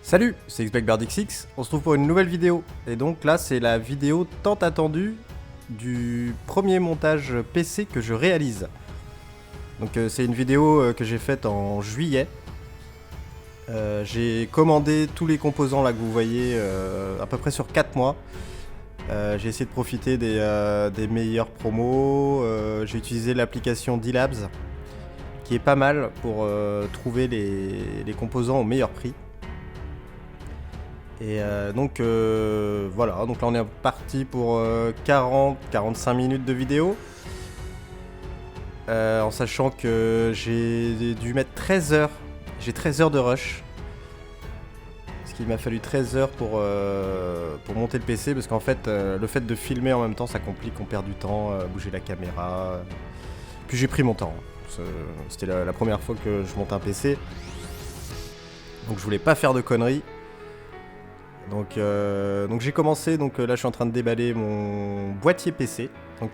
Salut, c'est XBlackBirdXX, on se retrouve pour une nouvelle vidéo. Et donc là, c'est la vidéo tant attendue du premier montage PC que je réalise. Donc c'est une vidéo que j'ai faite en juillet. J'ai commandé tous les composants là que vous voyez à peu près sur 4 mois. J'ai essayé de profiter des meilleures promos. J'ai utilisé l'application D-Labs qui est pas mal pour trouver les composants au meilleur prix. Et donc voilà, donc là on est parti pour 40-45 minutes de vidéo. En sachant que j'ai dû mettre 13 heures. J'ai 13 heures de rush. Parce qu'il m'a fallu 13 heures pour monter le PC. Parce qu'en fait, le fait de filmer en même temps, ça complique, on perd du temps, bouger la caméra. Puis j'ai pris mon temps. C'était la première fois que je monte un PC. Donc je voulais pas faire de conneries. Donc j'ai commencé, là je suis en train de déballer mon boîtier PC. Donc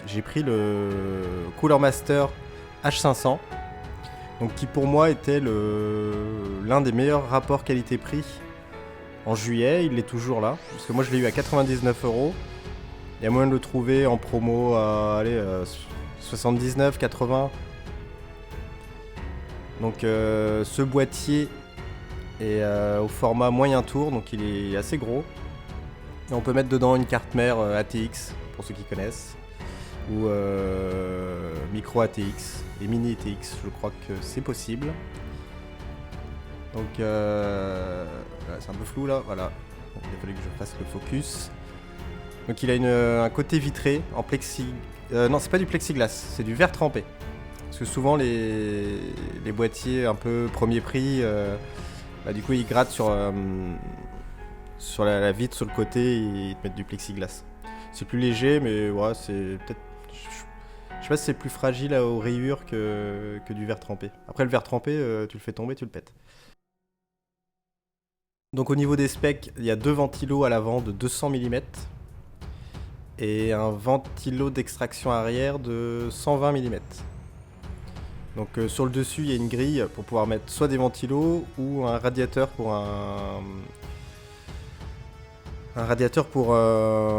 j'ai pris le Cooler Master H500. Donc qui pour moi était l'un des meilleurs rapports qualité-prix en juillet. Il est toujours là, parce que moi je l'ai eu à 99 €. Il y a moyen de le trouver en promo à 79, 80. Donc ce boîtier est au format moyen tour, donc il est assez gros. Et on peut mettre dedans une carte mère ATX, pour ceux qui connaissent, ou micro ATX et mini ATX, je crois que c'est possible. Donc c'est un peu flou là, voilà. Donc, il a fallu que je fasse le focus. Donc il a un côté vitré en plexi... non, c'est pas du plexiglas, c'est du verre trempé. Parce que souvent les boîtiers un peu premier prix, du coup ils grattent sur la vitre sur le côté et ils te mettent du plexiglas. C'est plus léger, mais ouais, c'est peut-être... Je sais pas si c'est plus fragile aux rayures que du verre trempé. Après le verre trempé, tu le fais tomber, tu le pètes. Donc au niveau des specs, il y a deux ventilos à l'avant de 200 mm et un ventilo d'extraction arrière de 120 mm. Donc sur le dessus, il y a une grille pour pouvoir mettre soit des ventilos ou un radiateur pour un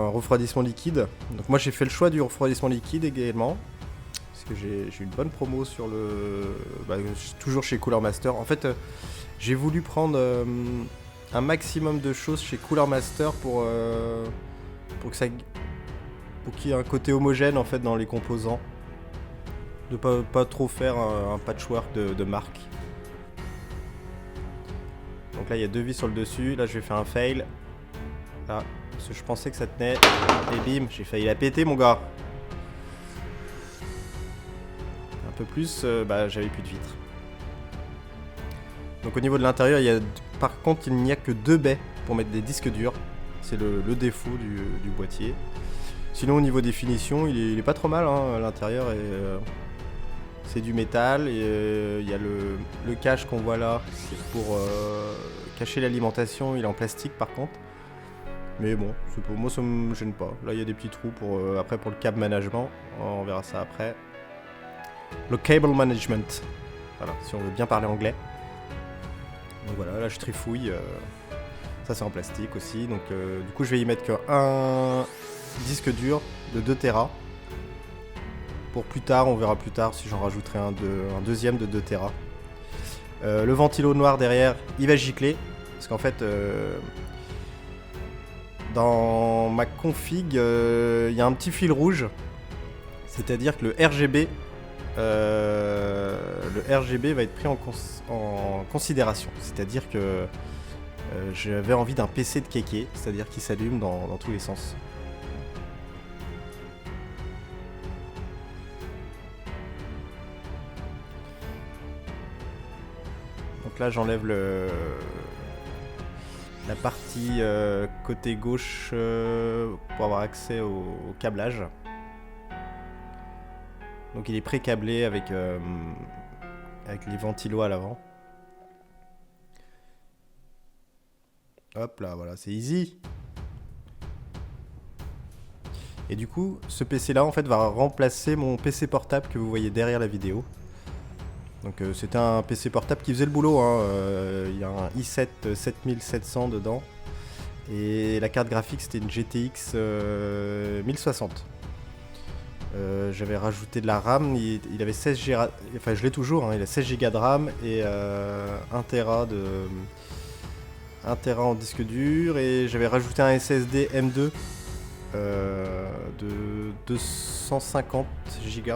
refroidissement liquide. Donc moi j'ai fait le choix du refroidissement liquide également, parce que j'ai eu une bonne promo sur toujours chez Cooler Master. En fait, j'ai voulu prendre un maximum de choses chez Cooler Master pour qu'il y ait un côté homogène en fait dans les composants. De pas trop faire un patchwork de marque. Donc là il y a deux vis sur le dessus, là je vais faire un fail. Là, parce que je pensais que ça tenait, et bim, j'ai failli la péter mon gars. Un peu plus, j'avais plus de vitres. Donc au niveau de l'intérieur, par contre il n'y a que deux baies pour mettre des disques durs. C'est le défaut du boîtier. Sinon au niveau des finitions, il est pas trop mal, hein. L'intérieur c'est du métal et il y a le cache qu'on voit là, c'est pour cacher l'alimentation, il est en plastique par contre. Mais bon, moi ça me gêne pas. Là il y a des petits trous pour le câble management, on verra ça après. Le cable management, voilà, si on veut bien parler anglais. Donc voilà, là je trifouille, ça c'est en plastique aussi, donc du coup je vais y mettre qu'un disque dur de 2 Tera. Pour plus tard, on verra plus tard si j'en rajouterai un deuxième de 2 Tera. Le ventilo noir derrière, il va gicler. Parce qu'en fait, dans ma config, il y a un petit fil rouge. C'est-à-dire que le RGB va être pris en considération. C'est-à-dire que j'avais envie d'un PC de kéké, c'est-à-dire qu'il s'allume dans tous les sens. Donc là j'enlève la partie côté gauche pour avoir accès au câblage. Donc il est pré-câblé avec les ventilos à l'avant. Hop là, voilà, c'est easy. Et du coup, ce PC là en fait va remplacer mon PC portable que vous voyez derrière la vidéo. Donc c'était un PC portable qui faisait le boulot, hein. Il y a un i7 7700 dedans. Et la carte graphique c'était une GTX 1060. J'avais rajouté de la RAM, il avait 16 Go, enfin je l'ai toujours, hein, il a 16 Go de RAM et 1 Tera en disque dur, et j'avais rajouté un SSD M2 de 250 Go.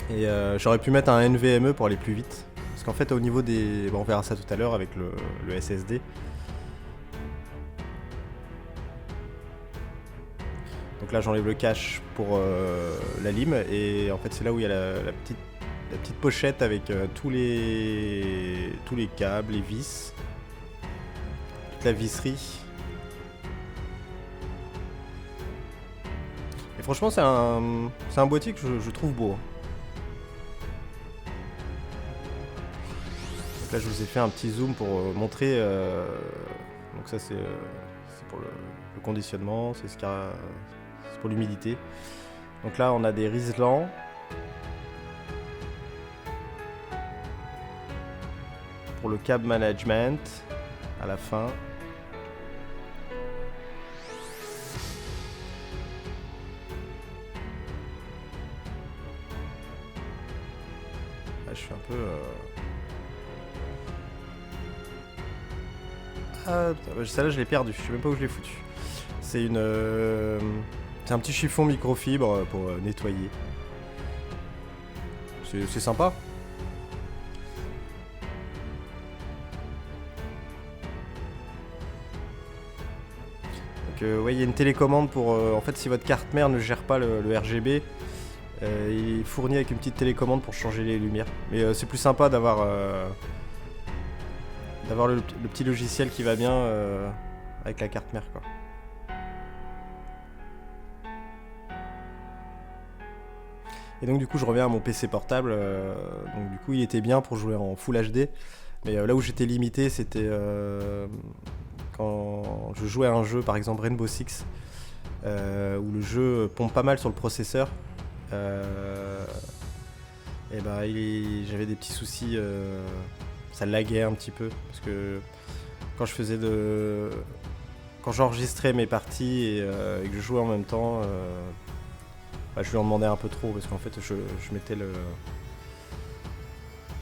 Et j'aurais pu mettre un NVMe pour aller plus vite. Parce qu'en fait au niveau des... Bon, on verra ça tout à l'heure avec le SSD. Donc là j'enlève le cache pour la lime, et en fait c'est là où il y a la petite pochette avec tous les câbles, les vis, toute la visserie. Et franchement c'est un boîtier que je trouve beau. Donc là je vous ai fait un petit zoom pour montrer. Donc ça c'est pour le conditionnement, c'est pour l'humidité. Donc là on a des Rislan. Pour le câble management à la fin. Là je suis un peu... Ah, celle-là je l'ai perdue, je sais même pas où je l'ai foutu. C'est c'est un petit chiffon microfibre pour nettoyer. C'est sympa. Ouais, il y a une télécommande pour... en fait si votre carte mère ne gère pas le RGB, il est fourni avec une petite télécommande pour changer les lumières. Mais c'est plus sympa d'avoir le petit logiciel qui va bien avec la carte mère, quoi. Et donc du coup je reviens à mon PC portable. Donc du coup il était bien pour jouer en Full HD. Mais là où j'étais limité, c'était quand je jouais à un jeu, par exemple Rainbow Six, où le jeu pompe pas mal sur le processeur. Et bah j'avais des petits soucis, ça laguait un petit peu, parce que quand j'enregistrais mes parties et que je jouais en même temps, je lui en demandais un peu trop, parce qu'en fait je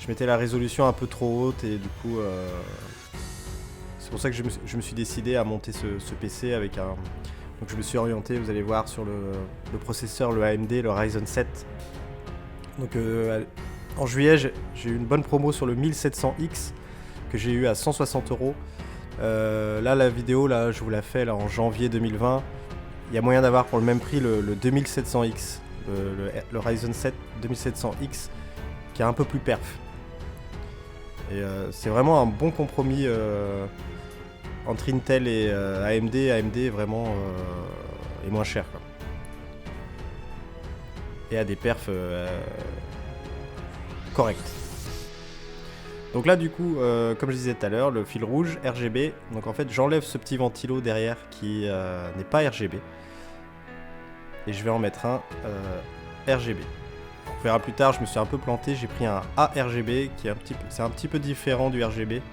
mettais la résolution un peu trop haute, et du coup c'est pour ça que je me suis décidé à monter ce PC avec un... Donc je me suis orienté, vous allez voir, sur le processeur, le AMD, le Ryzen 7. Donc en juillet j'ai eu une bonne promo sur le 1700X que j'ai eu à 160 €. Là la vidéo là je vous la fais là en janvier 2020. Il y a moyen d'avoir pour le même prix le 2700X, le Ryzen 7 2700X, qui est un peu plus perf. Et c'est vraiment un bon compromis entre Intel et AMD. AMD vraiment est moins cher, quoi. Et a des perfs corrects. Donc là du coup, comme je disais tout à l'heure, le fil rouge RGB. Donc en fait j'enlève ce petit ventilo derrière qui n'est pas RGB. Et je vais en mettre un RGB. On verra plus tard, je me suis un peu planté, j'ai pris un ARGB qui est c'est un petit peu différent du RGB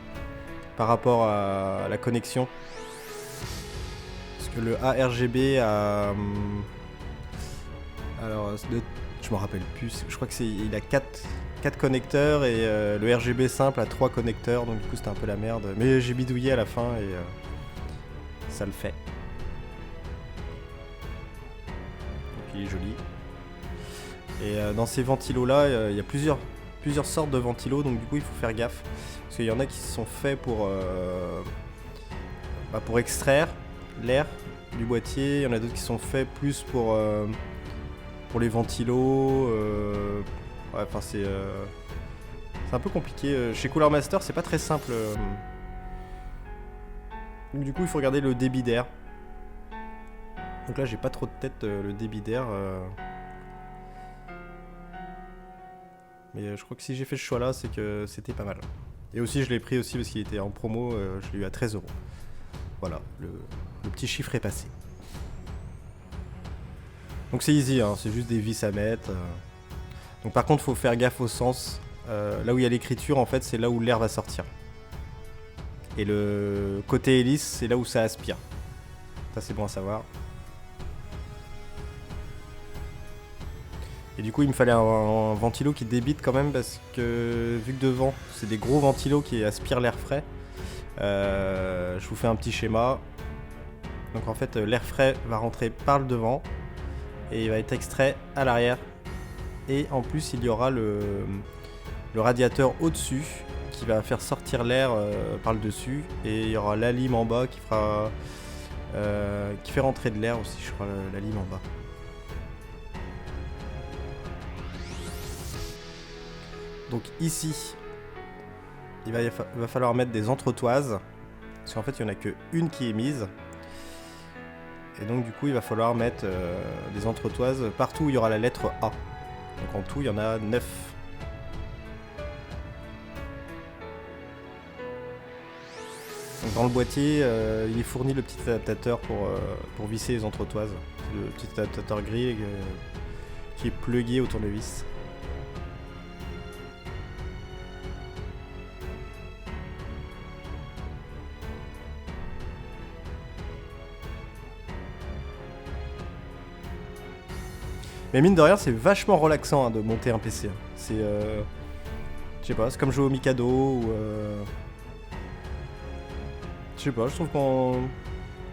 par rapport à la connexion. Parce que le ARGB a... alors, je me rappelle plus, je crois que il a 4 connecteurs, et le RGB simple a 3 connecteurs, donc du coup c'était un peu la merde. Mais j'ai bidouillé à la fin et ça le fait. Donc il est joli. Et dans ces ventilos là, il y a plusieurs sortes de ventilos, donc du coup il faut faire gaffe. Parce qu'il y en a qui sont faits pour extraire l'air du boîtier, il y en a d'autres qui sont faits plus pour les ventilos. Ouais, enfin c'est un peu compliqué. Chez Cooler Master c'est pas très simple. Donc du coup il faut regarder le débit d'air. Donc là j'ai pas trop de tête le débit d'air. Mais je crois que si j'ai fait ce choix là, c'est que c'était pas mal. Et aussi je l'ai pris aussi parce qu'il était en promo, je l'ai eu à 13 €. Voilà, le petit chiffre est passé. Donc c'est easy, hein, c'est juste des vis à mettre. Donc par contre, faut faire gaffe au sens. Là où il y a l'écriture, en fait, c'est là où l'air va sortir. Et le côté hélice, c'est là où ça aspire. Ça, c'est bon à savoir. Et du coup, il me fallait un ventilo qui débite quand même, parce que vu que devant, c'est des gros ventilos qui aspirent l'air frais. Je vous fais un petit schéma. Donc en fait, l'air frais va rentrer par le devant et il va être extrait à l'arrière. Et en plus, il y aura le radiateur au-dessus qui va faire sortir l'air par le dessus. Et il y aura la lime en bas qui fait rentrer de l'air aussi, je crois, la lime en bas. Donc ici, il va falloir mettre des entretoises. Parce qu'en fait, il n'y en a qu'une qui est mise. Et donc du coup, il va falloir mettre des entretoises partout où il y aura la lettre A. Donc en tout, il y en a 9. Donc dans le boîtier, il est fourni le petit adaptateur pour visser les entretoises. Le petit adaptateur gris qui est plugué au tournevis. Mais mine de rien, c'est vachement relaxant de monter un PC. C'est, je sais pas, c'est comme jouer au Mikado ou je sais pas, je trouve qu'on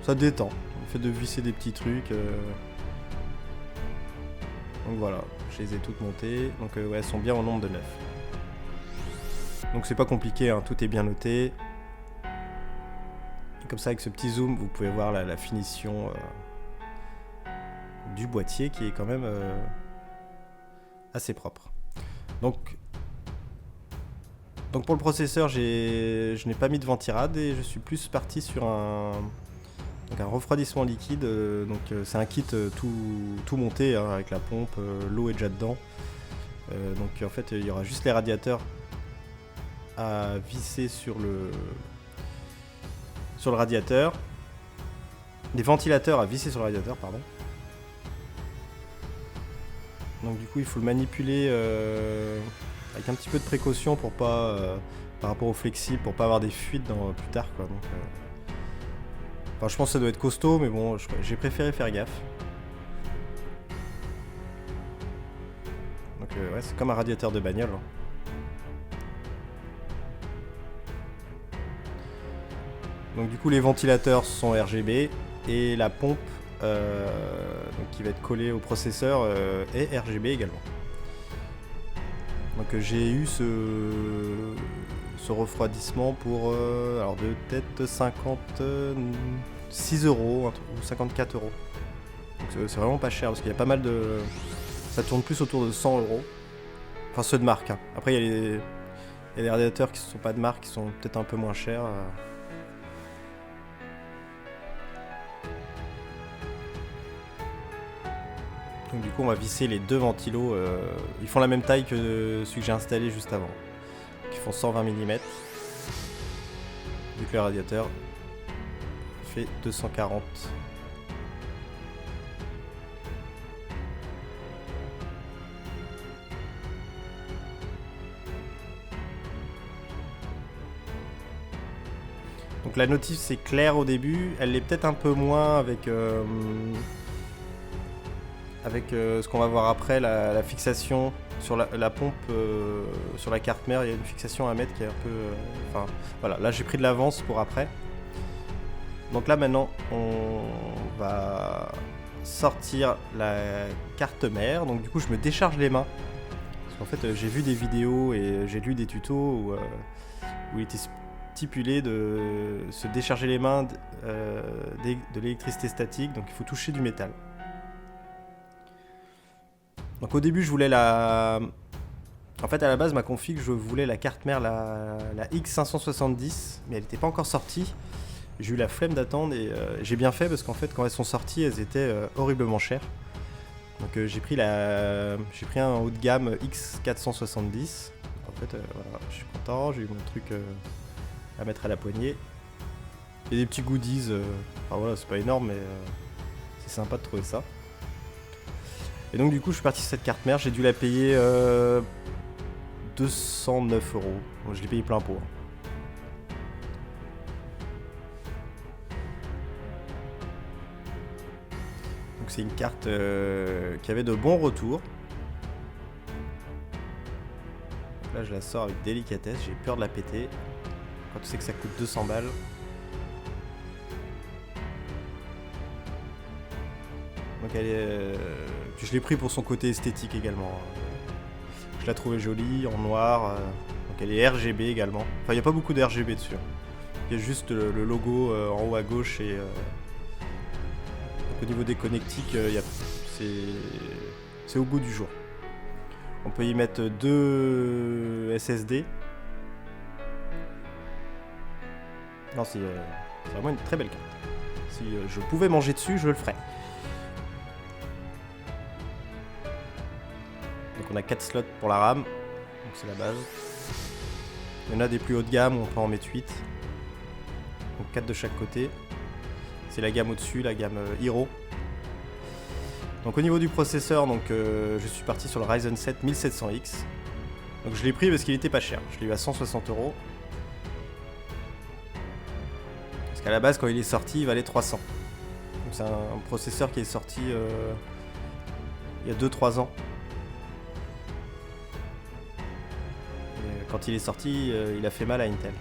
ça détend. Le fait de visser des petits trucs. Donc voilà, je les ai toutes montées. Donc ouais, elles sont bien au nombre de 9. Donc c'est pas compliqué, hein, tout est bien noté. Et comme ça, avec ce petit zoom, vous pouvez voir la finition du boîtier qui est quand même assez propre. Donc pour le processeur, je n'ai pas mis de ventirad et je suis plus parti sur un refroidissement liquide. C'est un kit tout monté hein, avec la pompe, l'eau est déjà dedans. Donc en fait, il y aura juste les radiateurs à visser sur le radiateur. Des ventilateurs à visser sur le radiateur, pardon. Donc du coup, il faut le manipuler avec un petit peu de précaution pour pas, par rapport au flexible, pour pas avoir des fuites plus tard, quoi. Donc, enfin, je pense que ça doit être costaud, mais bon, j'ai préféré faire gaffe. Donc ouais, c'est comme un radiateur de bagnole. Hein. Donc du coup, les ventilateurs sont RGB et la pompe donc, qui va être collée au processeur est RGB également. Donc j'ai eu ce refroidissement pour alors de tête 56 € ou 54 €. Donc c'est vraiment pas cher parce qu'il y a pas mal de... Ça tourne plus autour de 100 €. Enfin ceux de marque. Hein. Après il y a des radiateurs qui ne sont pas de marque qui sont peut-être un peu moins chers. Donc du coup on va visser les deux ventilos, ils font la même taille que celui que j'ai installé juste avant. Ils font 120 mm. Vu que le radiateur fait 240. Donc la notif c'est clair au début, elle l'est peut-être un peu moins avec ce qu'on va voir après, la fixation sur la pompe, sur la carte mère, il y a une fixation à mettre qui est un peu... Enfin, voilà, là j'ai pris de l'avance pour après. Donc là maintenant, on va sortir la carte mère. Donc du coup, je me décharge les mains. Parce qu'en fait, j'ai vu des vidéos et j'ai lu des tutos où il était stipulé de se décharger les mains de l'électricité statique. Donc il faut toucher du métal. Donc au début je voulais En fait à la base ma config je voulais la carte mère la X570 mais elle n'était pas encore sortie. J'ai eu la flemme d'attendre et j'ai bien fait parce qu'en fait quand elles sont sorties elles étaient horriblement chères. Donc j'ai pris un haut de gamme X470. En fait voilà, je suis content, j'ai eu mon truc à mettre à la poignée. Il y a des petits goodies, enfin voilà c'est pas énorme mais c'est sympa de trouver ça. Et donc du coup je suis parti sur cette carte mère, j'ai dû la payer 209 €. Donc, je l'ai payé plein pot. Donc c'est une carte qui avait de bons retours. Donc là je la sors avec délicatesse, j'ai peur de la péter. Quand tu sais que ça coûte 200 balles. Donc elle est... Puis je l'ai pris pour son côté esthétique également. Je la trouvais jolie, en noir. Donc elle est RGB également. Enfin il n'y a pas beaucoup de RGB dessus. Il y a juste le logo en haut à gauche et... Donc au niveau des connectiques, c'est au goût du jour. On peut y mettre 2 SSD. Non, c'est vraiment une très belle carte. Si je pouvais manger dessus, je le ferais. Donc on a 4 slots pour la RAM. Donc c'est la base. Il y en a des plus hauts de gamme où on peut en mettre 8. Donc 4 de chaque côté. C'est la gamme au-dessus, la gamme Hero. Donc au niveau du processeur, donc, je suis parti sur le Ryzen 7 1700X. Donc je l'ai pris parce qu'il était pas cher. Je l'ai eu à 160 €. Parce qu'à la base, quand il est sorti, il valait 300. Donc c'est un processeur qui est sorti il y a 2-3 ans. Et quand il est sorti, il a fait mal à Intel.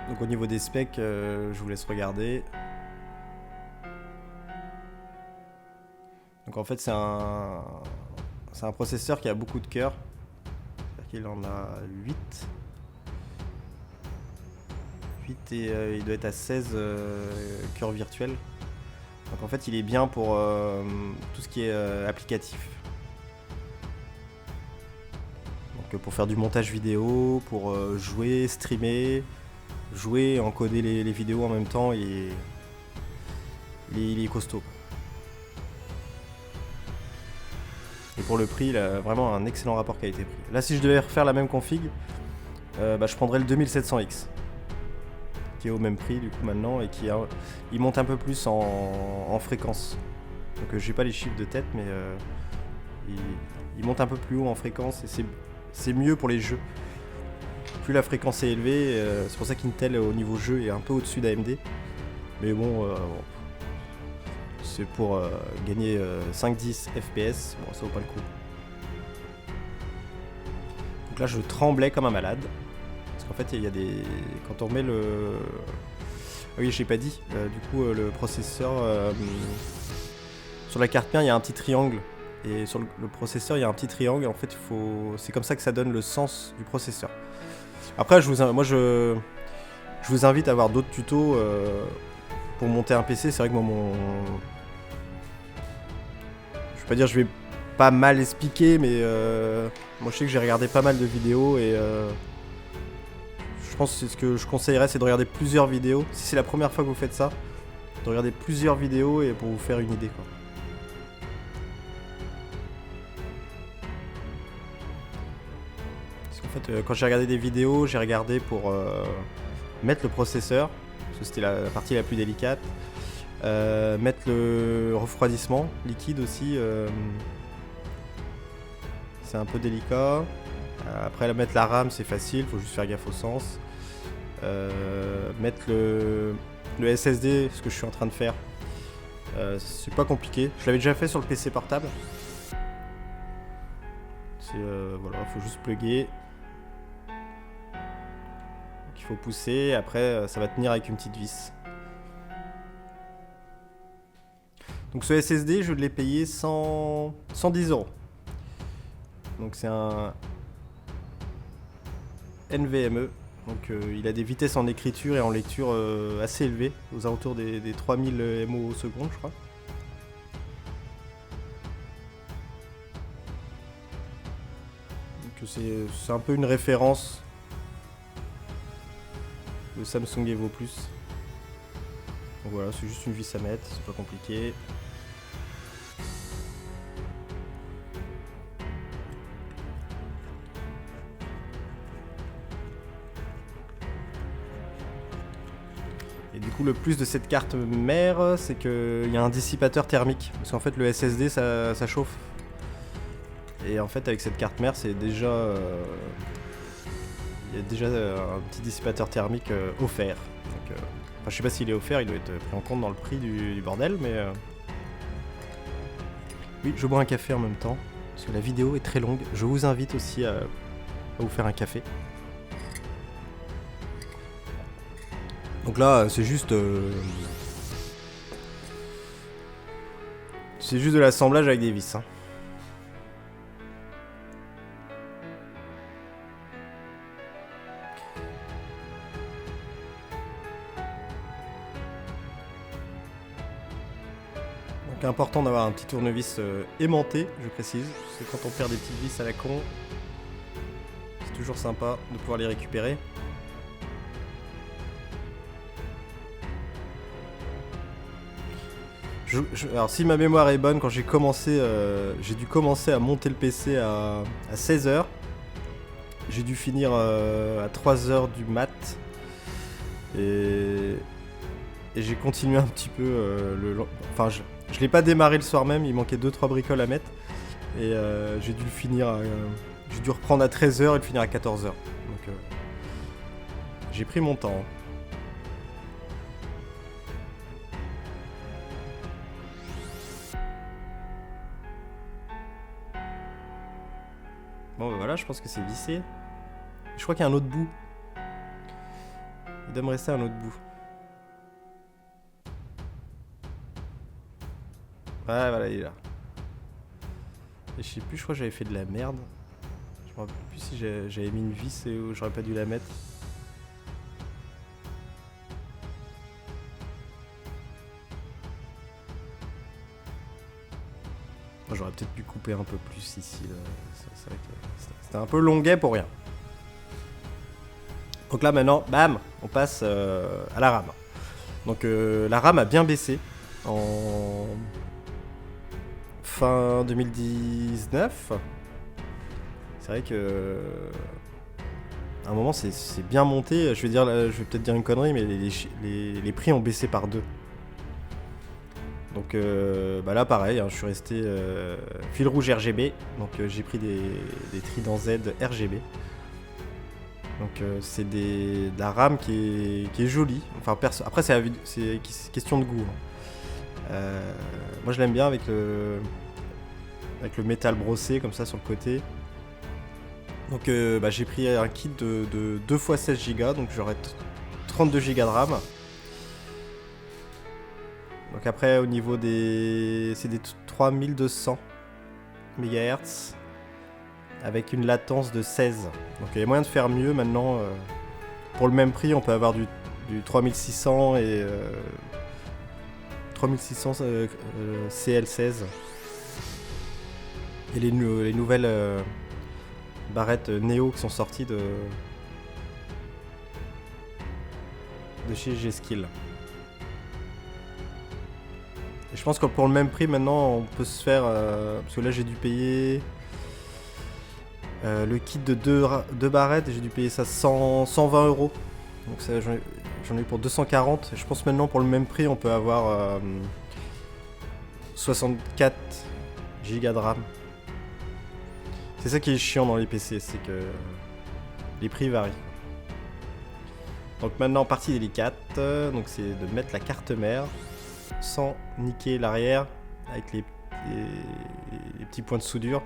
Donc au niveau des specs, je vous laisse regarder. Donc en fait c'est un processeur qui a beaucoup de cœurs. C'est-à-dire qu'il en a 8. 8 et il doit être à 16 cœurs virtuels. Donc en fait il est bien pour tout ce qui est applicatif. Donc pour faire du montage vidéo, pour jouer, streamer, jouer, encoder les vidéos en même temps, il est costaud. Et pour le prix, il a vraiment un excellent rapport qualité-prix. Là, si je devais refaire la même config, je prendrais le 2700X, qui est au même prix du coup maintenant et il monte un peu plus en fréquence. Donc j'ai pas les chiffres de tête, mais il monte un peu plus haut en fréquence et c'est mieux pour les jeux. Plus la fréquence est élevée, c'est pour ça qu'Intel au niveau jeu est un peu au-dessus d'AMD. Mais bon, c'est pour gagner 5-10 FPS, bon ça vaut pas le coup. Donc là je tremblais comme un malade. Parce qu'en fait il y a des... Quand on met le... Ah oui j'ai pas dit, du coup le processeur... Sur la carte mère il y a un petit triangle. Et sur le processeur il y a un petit triangle, en fait c'est comme ça que ça donne le sens du processeur. Après, je vous invite à voir d'autres tutos pour monter un PC. C'est vrai que moi, je vais pas dire je vais pas mal expliquer, mais moi je sais que j'ai regardé pas mal de vidéos et je pense que c'est ce que je conseillerais, c'est de regarder plusieurs vidéos. Si c'est la première fois que vous faites ça, de regarder plusieurs vidéos et pour vous faire une idée, quoi. En fait, quand j'ai regardé des vidéos, j'ai regardé pour mettre le processeur, parce que c'était la partie la plus délicate, mettre le refroidissement liquide aussi, c'est un peu délicat. Après mettre la RAM c'est facile, faut juste faire gaffe au sens. Mettre le SSD, ce que je suis en train de faire, c'est pas compliqué. Je l'avais déjà fait sur le PC portable. Voilà, faut juste plugger. Il faut pousser, après ça va tenir avec une petite vis. Donc ce SSD je l'ai payé 110 €. Donc c'est un NVMe. Donc il a des vitesses en écriture et en lecture assez élevées, aux alentours des 3000 MO au seconde je crois. Donc c'est un peu une référence. Le Samsung Evo Plus. Donc voilà, c'est juste une vis à mettre, c'est pas compliqué. coup, le plus de cette carte mère, c'est qu'il y a un dissipateur thermique. Parce qu'en fait, le SSD, ça chauffe. Et en fait, avec cette carte mère, c'est déjà... il y a déjà un petit dissipateur thermique offert. Donc, enfin, je sais pas s'il est offert, il doit être pris en compte dans le prix du bordel, mais... Oui, je bois un café en même temps, parce que la vidéo est très longue. Je vous invite aussi à vous faire un café. Donc là, c'est juste... c'est juste de l'assemblage avec des vis. Hein. Donc important d'avoir un petit tournevis aimanté, je précise. Parce que quand on perd des petites vis à la con, c'est toujours sympa de pouvoir les récupérer. Alors si ma mémoire est bonne, quand j'ai commencé, j'ai dû commencer à monter le PC à 16h. J'ai dû finir à 3h du mat. Et j'ai continué un petit peu enfin je l'ai pas démarré le soir même, il manquait 2-3 bricoles à mettre. Et j'ai dû le finir j'ai dû reprendre à 13h et le finir à 14h. Donc j'ai pris mon temps. Bon bah voilà, je pense que c'est vissé. Je crois qu'il y a un autre bout. Il doit me rester un autre bout. Ouais, voilà, il est là. Et je sais plus, je crois que j'avais fait de la merde. Je me rappelle plus si j'avais mis une vis et j'aurais pas dû la mettre. J'aurais peut-être pu couper un peu plus ici. C'est vrai que c'était un peu longuet pour rien. Donc là maintenant, bam, on passe à la RAM. Donc la RAM a bien baissé en fin 2019. C'est vrai que à un moment c'est bien monté. Je vais peut-être dire une connerie, mais les prix ont baissé par 2. Donc bah là pareil, hein, je suis resté fil rouge RGB. Donc j'ai pris des Trident Z RGB. Donc c'est de la RAM qui est jolie. Enfin, après c'est question de goût. Hein. Moi je l'aime bien avec le métal brossé comme ça sur le côté. Donc bah, j'ai pris un kit de 2 x 16 Go. Donc j'aurai 32 Go de RAM. Donc après au niveau c'est des 3200 MHz. Avec une latence de 16. Donc il y a moyen de faire mieux maintenant. Pour le même prix, on peut avoir du 3600 et 3600 CL16. Et les nouvelles barrettes Neo qui sont sorties de chez G-Skill. Et je pense que pour le même prix maintenant, on peut se faire... parce que là j'ai dû payer... le kit de 2 barrettes, j'ai dû payer ça 120 euros. Donc ça, j'en ai eu pour 240. Je pense maintenant pour le même prix on peut avoir 64 Go de RAM. C'est ça qui est chiant dans les PC, c'est que les prix varient. Donc maintenant partie délicate, donc c'est de mettre la carte mère sans niquer l'arrière avec les petits points de soudure.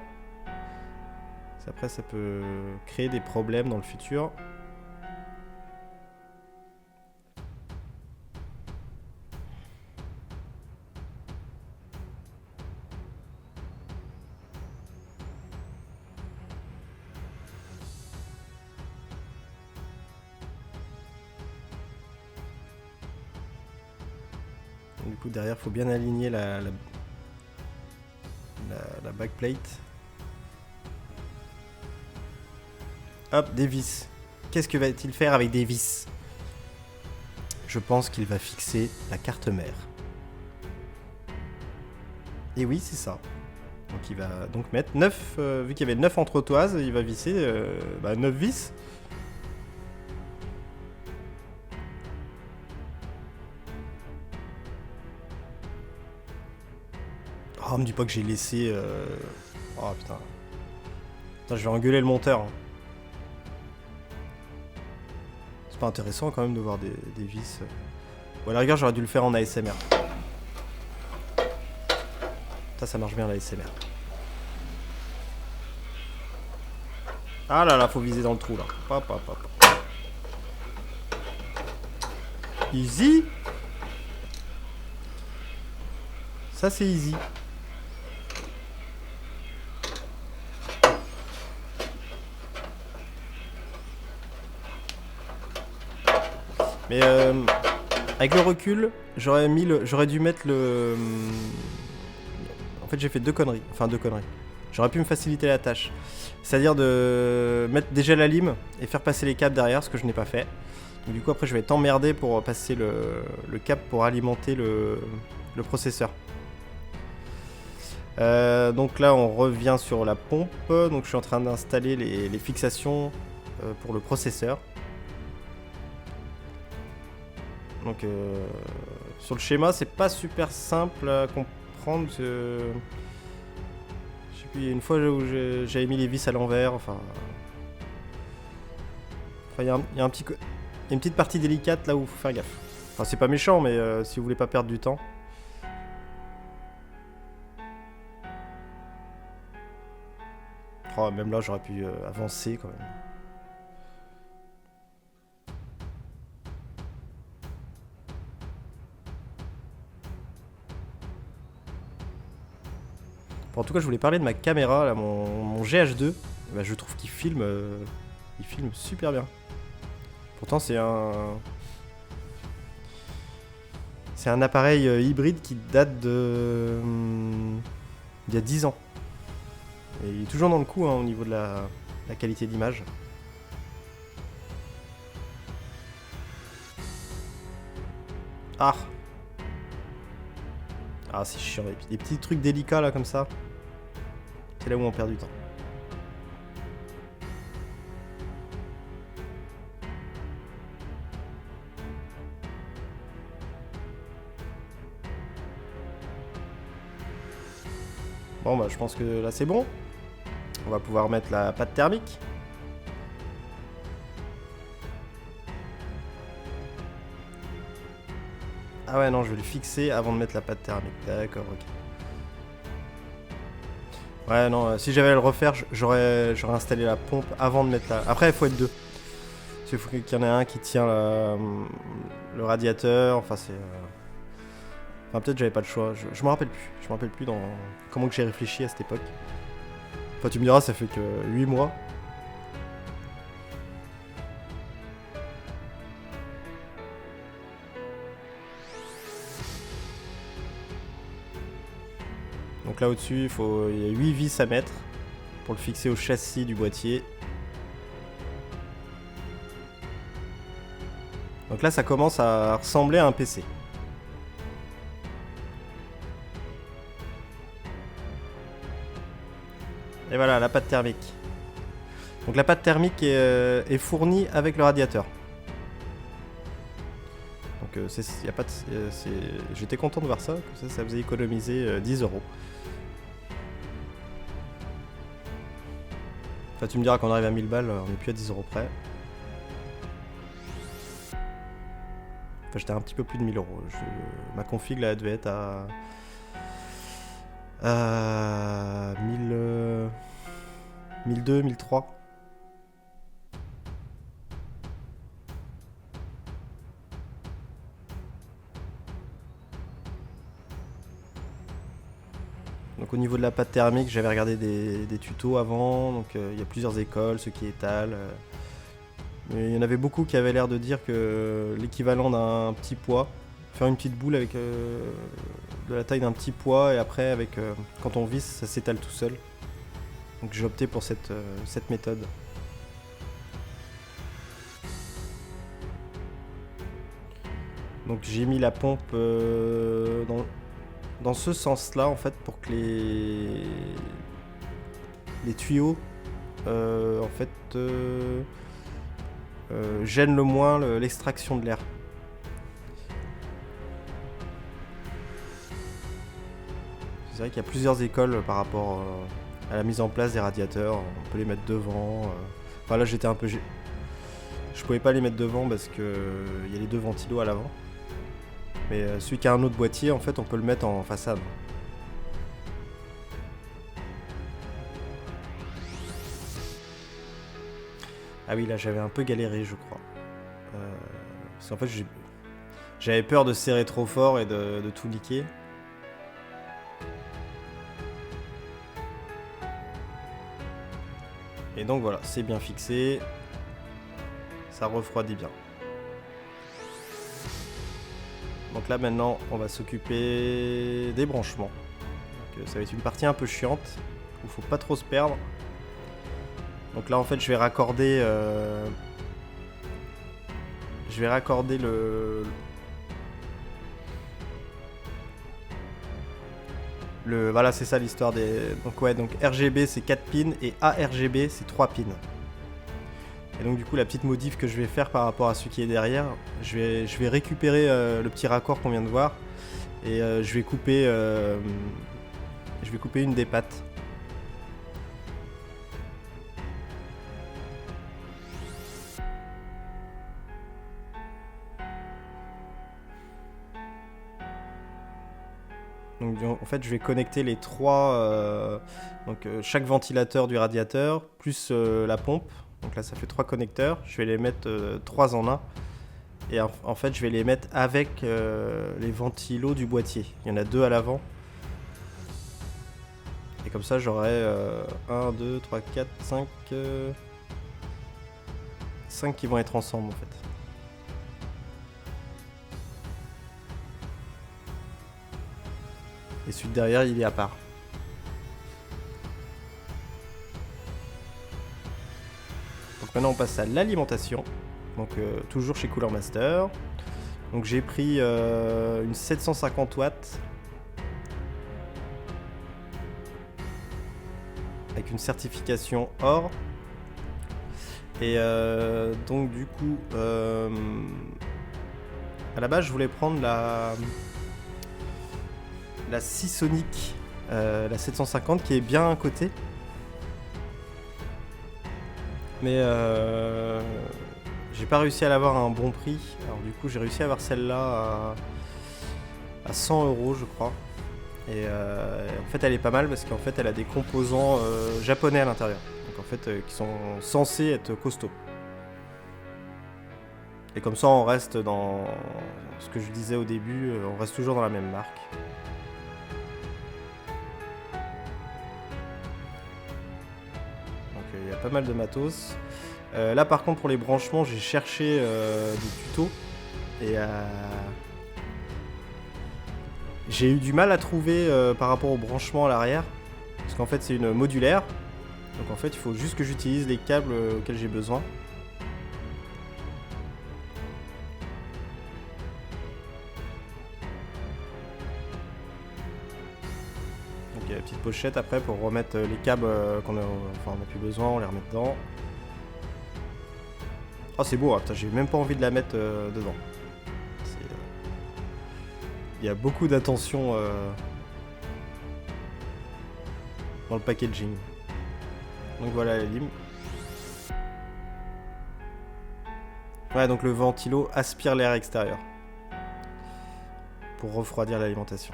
Après ça peut créer des problèmes dans le futur. Du coup derrière faut bien aligner la backplate. Hop, des vis. Qu'est-ce que va-t-il faire avec des vis? Je pense qu'il va fixer la carte mère. Et oui, c'est ça. Donc il va donc mettre 9, vu qu'il y avait 9 entretoises, il va visser 9 vis. Oh, me dis pas que j'ai laissé... Oh putain. Putain, je vais engueuler le monteur. Hein. C'est pas intéressant quand même de voir des vis. Ou à la rigueur, j'aurais dû le faire en ASMR. Ça marche bien l'ASMR. Ah là là, faut viser dans le trou là. Hop, hop, hop. Easy. Ça c'est easy. Mais avec le recul, j'aurais dû mettre le... En fait j'ai fait deux conneries. Enfin deux conneries. J'aurais pu me faciliter la tâche. C'est-à-dire de mettre déjà la lime et faire passer les câbles derrière, ce que je n'ai pas fait. Donc, du coup après je vais être emmerdé pour passer le câble pour alimenter le processeur. Donc là on revient sur la pompe. Donc je suis en train d'installer les fixations pour le processeur. Donc sur le schéma c'est pas super simple à comprendre. Je sais plus, il y a une fois où j'avais mis les vis à l'envers. Enfin il y a un petit... Il y a une petite partie délicate là où il faut faire gaffe. Enfin c'est pas méchant mais si vous voulez pas perdre du temps. Oh, même là j'aurais pu avancer quand même. Bon, en tout cas je voulais parler de ma caméra, là, mon GH2. Bah, je trouve qu'il filme super bien. Pourtant c'est un appareil hybride qui date de... d'il y a 10 ans. Et il est toujours dans le coup hein, au niveau de la qualité d'image. Ah c'est chiant, des petits trucs délicats là comme ça. C'est là où on perd du temps. Bon bah je pense que là c'est bon. On va pouvoir mettre la pâte thermique. Ah ouais non je vais le fixer avant de mettre la pâte thermique. D'accord, ok. Ouais non, si j'avais à le refaire, j'aurais installé la pompe avant de mettre la... Après il faut être deux. Parce qu'il faut qu'il y en ait un qui tient le radiateur, enfin c'est... Enfin peut-être j'avais pas le choix, je me rappelle plus. Je me rappelle plus dans comment que j'ai réfléchi à cette époque. Enfin tu me diras ça fait que 8 mois. Donc là au-dessus, il y a 8 vis à mettre pour le fixer au châssis du boîtier. Donc là ça commence à ressembler à un PC. Et voilà la pâte thermique. Donc la pâte thermique est fournie avec le radiateur. Donc y a pas j'étais content de voir ça, comme ça faisait économiser 10 €. Enfin tu me diras qu'on arrive à 1000 balles, on n'est plus à 10 € près. Enfin j'étais un petit peu plus de 1000 €. Ma config là elle devait être à 1002, 1003. Donc au niveau de la pâte thermique, j'avais regardé des tutos avant, donc il y a plusieurs écoles, ceux qui étalent. Mais il y en avait beaucoup qui avaient l'air de dire que l'équivalent d'un petit pois, faire une petite boule avec de la taille d'un petit pois et après avec quand on visse ça s'étale tout seul. Donc j'ai opté pour cette méthode. Donc j'ai mis la pompe dans ce sens-là en fait pour que les tuyaux en fait gênent le moins l'extraction de l'air. c'est vrai qu'il y a plusieurs écoles par rapport à la mise en place des radiateurs. On peut les mettre devant. Enfin là j'étais un peu... Je pouvais pas les mettre devant parce que il y a les deux ventilos à l'avant. Mais celui qui a un autre boîtier, en fait, on peut le mettre en façade. Ah oui, là j'avais un peu galéré, je crois. Parce qu'en fait j'avais peur de serrer trop fort et de tout niquer. Et donc voilà, c'est bien fixé. Ça refroidit bien. Donc là maintenant on va s'occuper des branchements. Donc, ça va être une partie un peu chiante où il faut pas trop se perdre. Donc là en fait je vais raccorder le voilà, c'est ça l'histoire des... Donc ouais, donc RGB c'est 4 pins et ARGB c'est 3 pins. Et donc du coup la petite modif que je vais faire par rapport à celui qui est derrière, je vais récupérer le petit raccord qu'on vient de voir et je vais couper une des pattes. Donc en fait je vais connecter les trois, chaque ventilateur du radiateur plus la pompe. Donc là ça fait 3 connecteurs, je vais les mettre 3 en un. Et en fait je vais les mettre avec les ventilos du boîtier. Il y en a 2 à l'avant. Et comme ça j'aurai 1, 2, 3, 4, 5... 5 qui vont être ensemble en fait. Et celui de derrière il est à part. Donc maintenant on passe à l'alimentation. Donc toujours chez Cooler Master. Donc j'ai pris une 750 watts. Avec une certification or. Et donc du coup à la base je voulais prendre la Seasonic, la 750 qui est bien à côté. Mais j'ai pas réussi à l'avoir à un bon prix. Alors du coup j'ai réussi à avoir celle-là à 100 € je crois. Et en fait elle est pas mal parce qu'en fait elle a des composants japonais à l'intérieur. Donc en fait qui sont censés être costauds. Et comme ça on reste dans ce que je disais au début, on reste toujours dans la même marque. Il y a pas mal de matos. Là par contre pour les branchements j'ai cherché des tutos et j'ai eu du mal à trouver par rapport au branchement à l'arrière parce qu'en fait c'est une modulaire, donc en fait il faut juste que j'utilise les câbles auxquels j'ai besoin. Donc il y a la petite pochette après pour remettre les câbles qu'on a, on a plus besoin, on les remet dedans. Oh c'est beau, hein, putain, j'ai même pas envie de la mettre dedans. Il y a beaucoup d'attention dans le packaging. Donc voilà la lime. Ouais, donc le ventilo aspire l'air extérieur pour refroidir l'alimentation.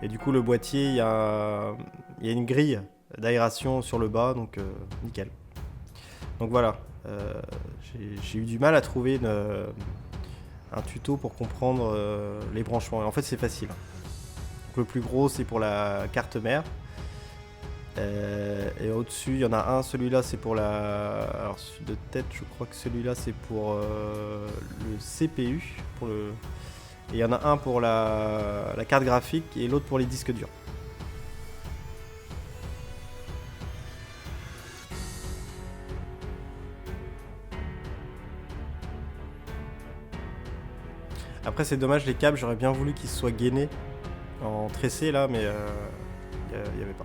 Et du coup le boîtier, il y a une grille d'aération sur le bas, donc nickel. Donc voilà, j'ai eu du mal à trouver un tuto pour comprendre les branchements. Et en fait c'est facile. Donc, le plus gros c'est pour la carte mère. Et au-dessus il y en a un, celui-là c'est pour la... Alors celui de tête je crois que celui-là c'est pour le CPU. Et il y en a un pour la carte graphique et l'autre pour les disques durs. Après c'est dommage les câbles, j'aurais bien voulu qu'ils soient gainés en tressé là, mais il n'y avait pas.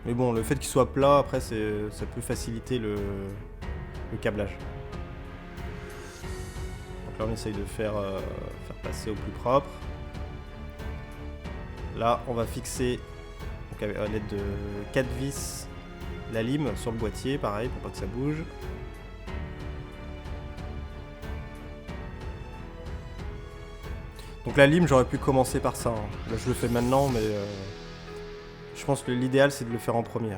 Mais bon, le fait qu'il soit plat après ça peut faciliter le câblage. Donc là on essaye de faire passer au plus propre. Là, on va fixer donc, à l'aide de 4 vis la lime sur le boîtier, pareil, pour pas que ça bouge. Donc la lime, j'aurais pu commencer par ça. Hein. Là, je le fais maintenant, mais je pense que l'idéal, c'est de le faire en premier.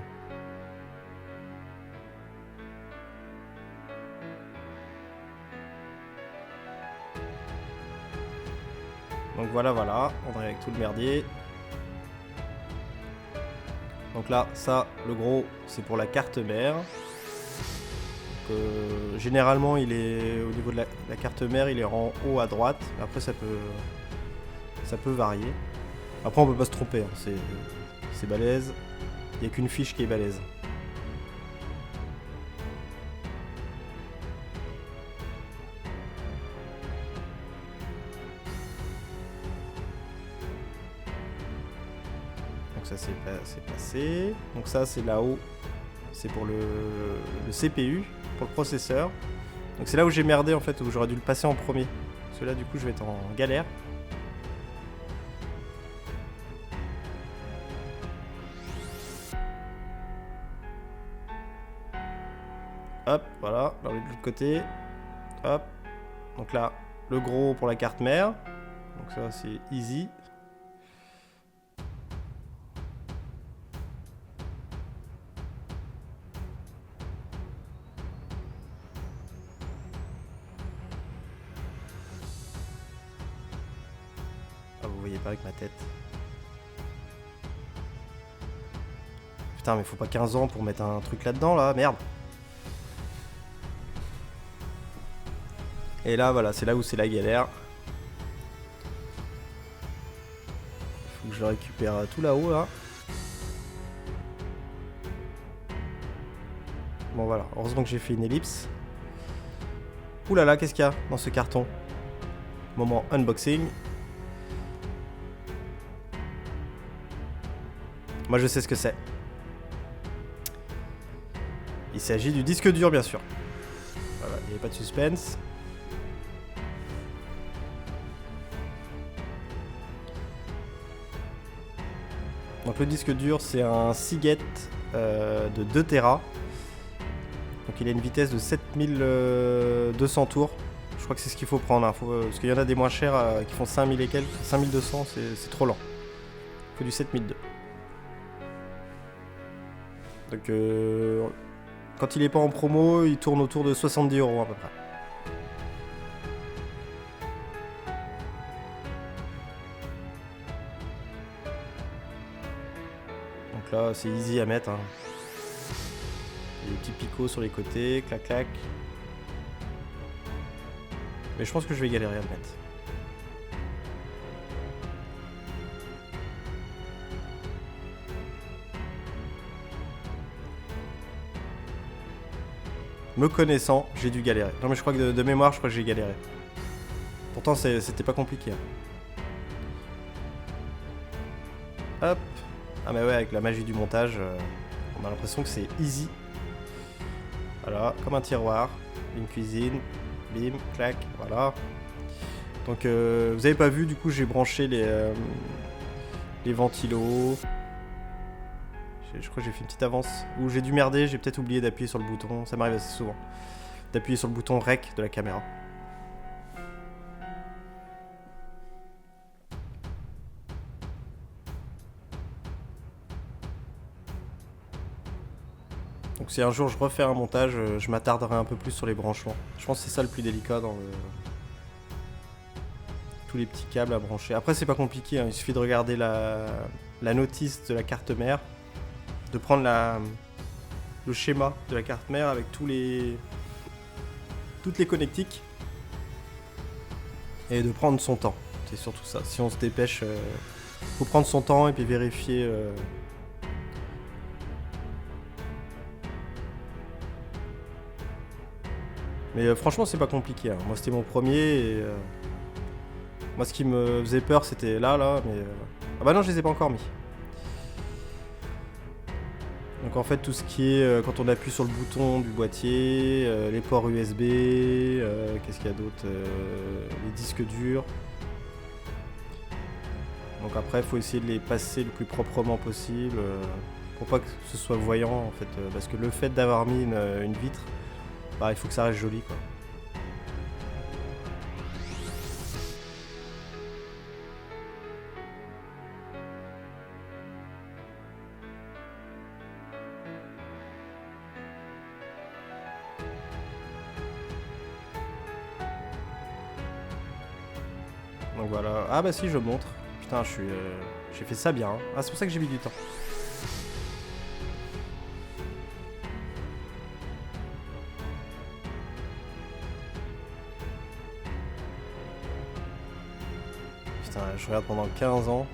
Donc voilà, on arrive avec tout le merdier. Donc là, ça, le gros, c'est pour la carte mère. Donc, généralement, il est au niveau de la carte mère, il est en haut à droite. Après, ça peut varier. Après, on peut pas se tromper, hein. C'est balèze. Il n'y a qu'une fiche qui est balèze. Donc ça c'est passé. Donc ça c'est là-haut. C'est pour le CPU, pour le processeur. Donc c'est là où j'ai merdé en fait, où j'aurais dû le passer en premier. Parce que là du coup je vais être en galère. Hop, voilà, de l'autre côté. Hop. Donc là, le gros pour la carte mère. Donc ça c'est easy. Ah, vous voyez pas avec ma tête. Putain, mais faut pas 15 ans pour mettre un truc là-dedans, là, merde. Et là, voilà, c'est là où c'est la galère. Faut que je récupère tout là-haut, là. Bon, voilà, heureusement que j'ai fait une ellipse. Ouh là là, qu'est-ce qu'il y a dans ce carton? Moment unboxing. Moi, je sais ce que c'est. Il s'agit du disque dur, bien sûr. Voilà, il n'y avait pas de suspense. Donc le disque dur, c'est un Seagate de 2 Tera. Donc il a une vitesse de 7200 tours. Je crois que c'est ce qu'il faut prendre. Hein. Parce qu'il y en a des moins chers qui font 5000 et quelques. 5200, c'est trop lent. Il faut du 7002. Donc quand il est pas en promo, il tourne autour de 70 € à peu près. Donc là, c'est easy à mettre. Hein. Des petits picots sur les côtés, clac clac. Mais je pense que je vais galérer à le mettre. Me connaissant, j'ai dû galérer. Non mais je crois que de mémoire, je crois que j'ai galéré. Pourtant, c'était pas compliqué. Hop. Ah mais ouais, avec la magie du montage, on a l'impression que c'est easy. Voilà, comme un tiroir, une cuisine, bim, clac, voilà. Donc vous avez pas vu, du coup j'ai branché les ventilos. Je crois que j'ai fait une petite avance. Ou j'ai dû merder, j'ai peut-être oublié d'appuyer sur le bouton, ça m'arrive assez souvent. D'appuyer sur le bouton REC de la caméra. Donc si un jour je refais un montage, je m'attarderai un peu plus sur les branchements. Je pense que c'est ça le plus délicat dans tous les petits câbles à brancher. Après c'est pas compliqué, hein. Il suffit de regarder la notice de la carte mère, de prendre le schéma de la carte mère avec toutes les connectiques et de prendre son temps. C'est surtout ça. Si on se dépêche, faut prendre son temps et puis vérifier. Mais franchement, c'est pas compliqué. Hein. Moi, c'était mon premier. Et, moi, ce qui me faisait peur, c'était là, mais ah bah non, je les ai pas encore mis. Donc en fait tout ce qui est quand on appuie sur le bouton du boîtier, les ports USB, qu'est-ce qu'il y a d'autre, les disques durs. Donc après, il faut essayer de les passer le plus proprement possible pour pas que ce soit voyant en fait. Parce que le fait d'avoir mis une vitre, bah, il faut que ça reste joli quoi. Donc voilà. Ah bah si, je montre. Putain, j'ai fait ça bien. Hein. Ah, c'est pour ça que j'ai mis du temps. Putain, je regarde pendant 15 ans.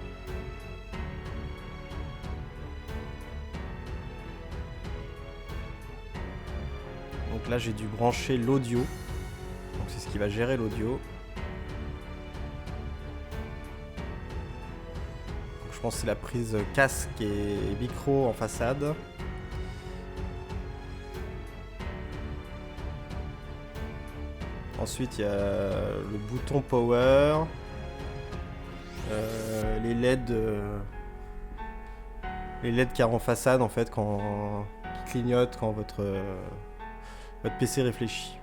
Donc là, j'ai dû brancher l'audio. Donc c'est ce qui va gérer l'audio. Je pense que c'est la prise casque et micro en façade. Ensuite, il y a le bouton power. Les LED. Les LED qu'il y a en façade en fait qui clignotent quand votre PC réfléchit.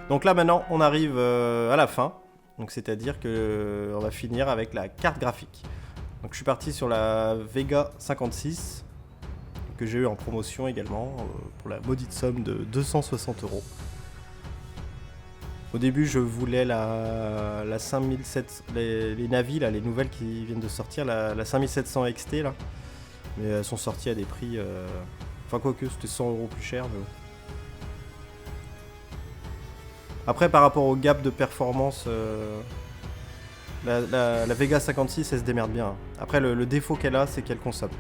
Donc là maintenant on arrive à la fin. Donc c'est-à-dire que on va finir avec la carte graphique. Donc je suis parti sur la Vega 56 que j'ai eu en promotion également pour la maudite somme de 260 €. Au début je voulais la 5700, les Navi là, les nouvelles qui viennent de sortir, la 5700 XT là, mais elles sont sorties à des prix, enfin quoique c'était 100 € plus cher. Mais... Après par rapport au gap de performance, la Vega 56 elle se démerde bien. Après le défaut qu'elle a c'est qu'elle consomme.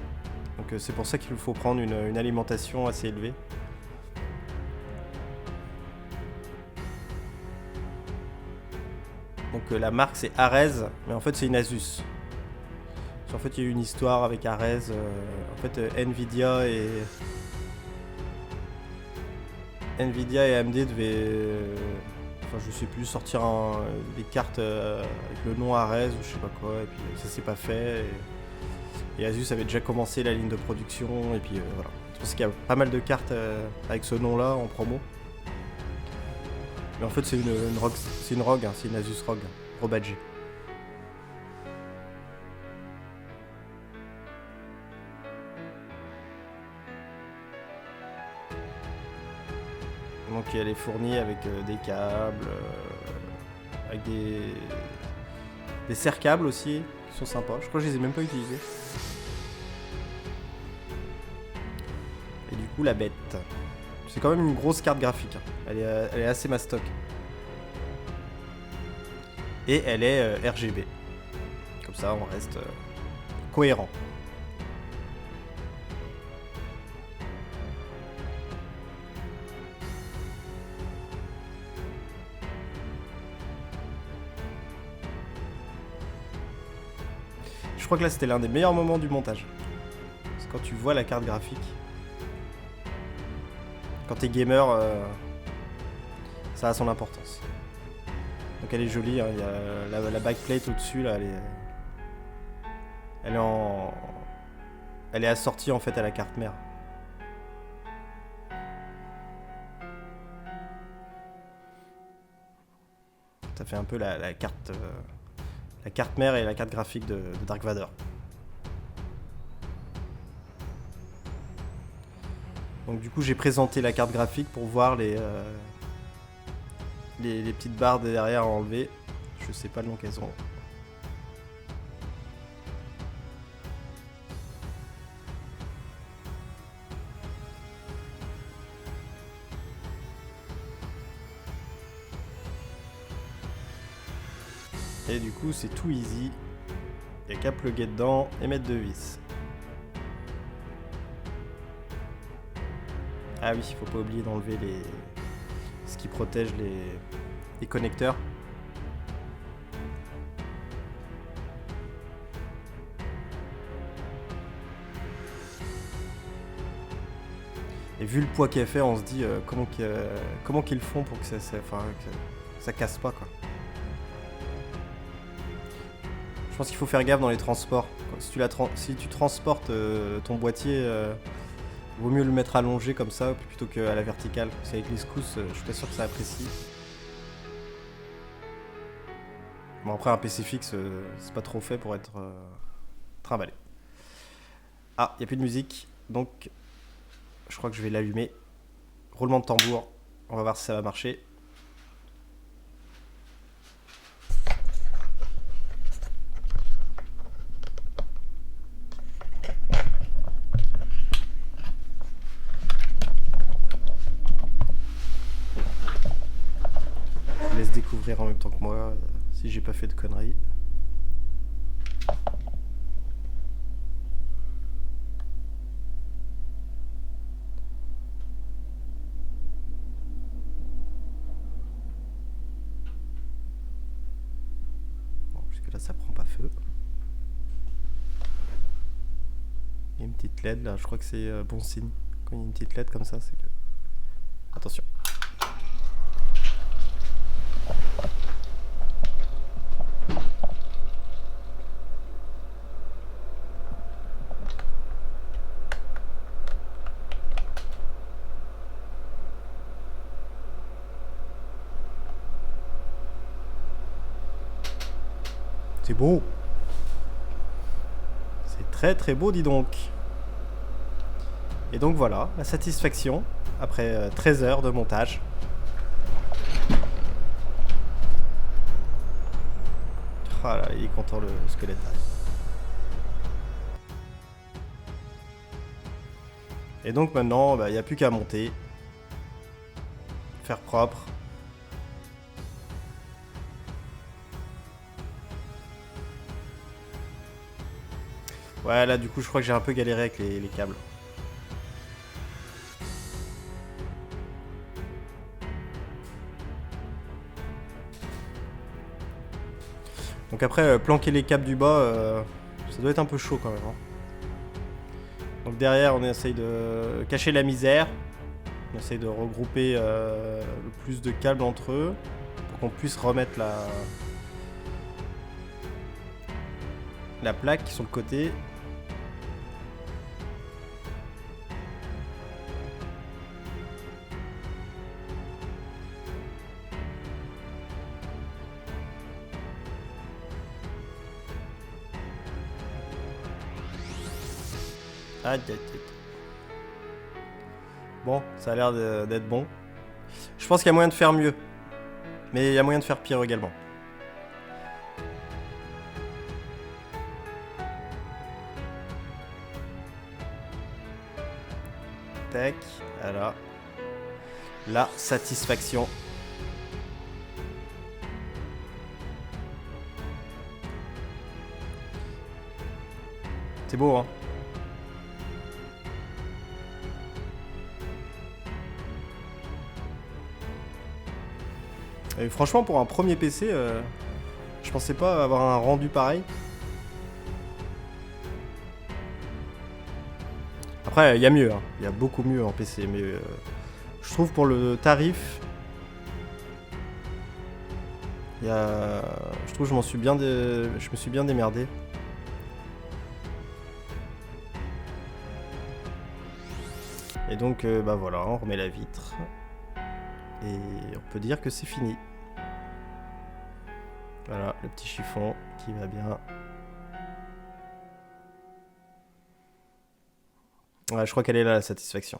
Donc c'est pour ça qu'il faut prendre une alimentation assez élevée. Donc la marque c'est Ares, mais en fait c'est une Asus. En fait il y a eu une histoire avec Ares. En fait Nvidia et AMD devaient... Enfin je sais plus, sortir des cartes avec le nom Ares ou je sais pas quoi, et puis ça s'est pas fait. Et Asus avait déjà commencé la ligne de production, et puis voilà. C'est pour ça qu'il y a pas mal de cartes avec ce nom là en promo. Mais en fait c'est une ROG, c'est une Asus ROG, rebadgée. Donc elle est fournie avec des câbles, avec des serre-câbles aussi, qui sont sympas. Je crois que je les ai même pas utilisés. Et du coup la bête. C'est quand même une grosse carte graphique. Hein. Elle est assez mastoc. Et elle est RGB. Comme ça on reste cohérent. Je crois que là c'était l'un des meilleurs moments du montage. Parce que quand tu vois la carte graphique, quand t'es gamer, ça a son importance. Donc elle est jolie, hein. Il y a la backplate au-dessus là, elle est assortie en fait à la carte mère. Ça fait un peu la carte mère et la carte graphique de Dark Vador. Donc du coup j'ai présenté la carte graphique pour voir les petites barres derrière à enlever. Je sais pas le nom qu'elles ont. Et du coup c'est tout easy. Il n'y a qu'à plugger dedans et mettre deux vis. Ah oui, il faut pas oublier d'enlever ce qui protège les connecteurs. Et vu le poids qu'elle fait, on se dit comment qu'ils font pour que ça casse pas quoi. Je pense qu'il faut faire gaffe dans les transports. Si tu transportes ton boîtier, vaut mieux le mettre allongé comme ça plutôt qu'à la verticale. Parce qu'avec les secousses, je suis pas sûr que ça apprécie. Bon, après, un PC fixe, c'est pas trop fait pour être trimballé. Ah, il n'y a plus de musique, donc je crois que je vais l'allumer. Roulement de tambour, on va voir si ça va marcher. Je laisse découvrir en même temps que moi, si j'ai pas fait de conneries. Là ça prend pas feu. Il y a une petite LED là, je crois que c'est bon signe. Quand il y a une petite LED comme ça, c'est que... Attention. C'est beau. C'est très très beau, dis donc. Et donc voilà, la satisfaction après 13 heures de montage. Ah là, il est content le squelette. Et donc maintenant, il n'y a plus qu'à monter. Faire propre. Ouais, là du coup je crois que j'ai un peu galéré avec les câbles. Donc après, planquer les câbles du bas, ça doit être un peu chaud quand même. Hein. Donc derrière, on essaye de cacher la misère. On essaye de regrouper le plus de câbles entre eux pour qu'on puisse remettre la plaque sur le côté. Bon, ça a l'air d'être bon. Je pense qu'il y a moyen de faire mieux. Mais il y a moyen de faire pire également. Tac, voilà. La satisfaction. C'est beau, hein? Et franchement, pour un premier PC, je pensais pas avoir un rendu pareil. Après, il y a mieux, hein. Il y a beaucoup mieux en PC, mais je trouve pour le tarif, je trouve que je me suis bien démerdé. Et donc, voilà, on remet la vitre. Et on peut dire que c'est fini. Voilà, le petit chiffon qui va bien. Ouais, je crois qu'elle est là, la satisfaction.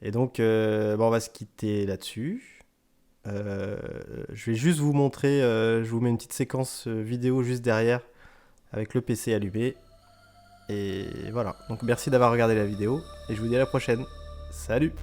Et donc, on va se quitter là-dessus. Je vais juste vous montrer, je vous mets une petite séquence vidéo juste derrière avec le PC allumé. Et voilà, donc merci d'avoir regardé la vidéo et je vous dis à la prochaine. Salut!